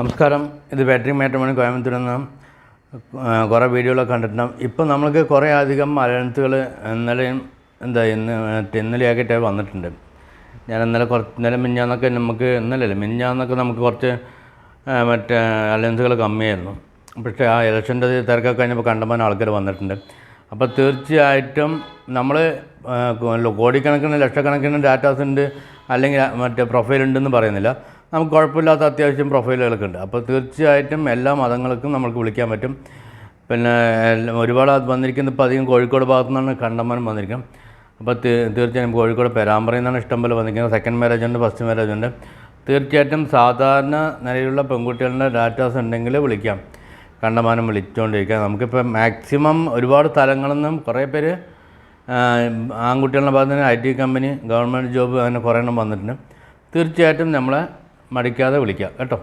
നമസ്കാരം. ഇത് battery matrimony കോയമ്പത്തൂരിൽ നിന്ന് കുറേ വീഡിയോകളൊക്കെ കണ്ടിട്ടുണ്ടാകും. ഇപ്പം നമ്മൾക്ക് കുറേ അധികം അലയൻസുകൾ ഇന്നലെയാക്കിയിട്ട് വന്നിട്ടുണ്ട്. ഞാൻ ഇന്നലെ മിഞ്ഞാന്നൊക്കെ നമുക്ക് കുറച്ച് അലയൻസുകൾ കമ്മിയായിരുന്നു. പക്ഷേ ആ ഇലക്ഷൻ്റെ തിരക്കൊക്കെ കഴിഞ്ഞപ്പോൾ കണ്ടമാനം ആൾക്കാർ വന്നിട്ടുണ്ട്. അപ്പോൾ തീർച്ചയായിട്ടും നമ്മൾ കോടിക്കണക്കിന് ലക്ഷക്കണക്കിന് ഡാറ്റാസ് ഉണ്ട്, അല്ലെങ്കിൽ പ്രൊഫൈൽ ഉണ്ടെന്ന് പറയുന്നില്ല. നമുക്ക് കുഴപ്പമില്ലാത്ത അത്യാവശ്യം പ്രൊഫൈലുകളൊക്കെ ഉണ്ട്. അപ്പോൾ തീർച്ചയായിട്ടും എല്ലാ മതങ്ങൾക്കും നമുക്ക് വിളിക്കാൻ പറ്റും. പിന്നെ ഒരുപാട് വന്നിരിക്കുന്നത് ഇപ്പോൾ അധികം കോഴിക്കോട് ഭാഗത്തു നിന്നാണ് കണ്ടമാനം വന്നിരിക്കുന്നത്. അപ്പോൾ തീർച്ചയായും കോഴിക്കോട് പെരാമ്പ്രയിൽ നിന്നാണ് ഇഷ്ടംപോലെ വന്നിരിക്കുന്നത്. സെക്കൻഡ് മാരേജ് ഉണ്ട്, ഫസ്റ്റ് മാരേജ് ഉണ്ട്. തീർച്ചയായിട്ടും സാധാരണ നിലയിലുള്ള പെൺകുട്ടികളുടെ ഡാറ്റാസ് ഉണ്ടെങ്കിൽ വിളിക്കാം, കണ്ടമാനം വിളിച്ചുകൊണ്ടിരിക്കുക. നമുക്കിപ്പോൾ മാക്സിമം ഒരുപാട് സ്ഥലങ്ങളിൽ നിന്നും കുറേ പേര് ആൺകുട്ടികളുടെ ഭാഗത്ത് നിന്ന് IT കമ്പനി, ഗവൺമെൻറ് ജോബ് അങ്ങനെ കുറേ എണ്ണം വന്നിട്ടുണ്ട്. തീർച്ചയായിട്ടും നമ്മളെ മടിക്കാതെ വിളിക്കാം കേട്ടോ.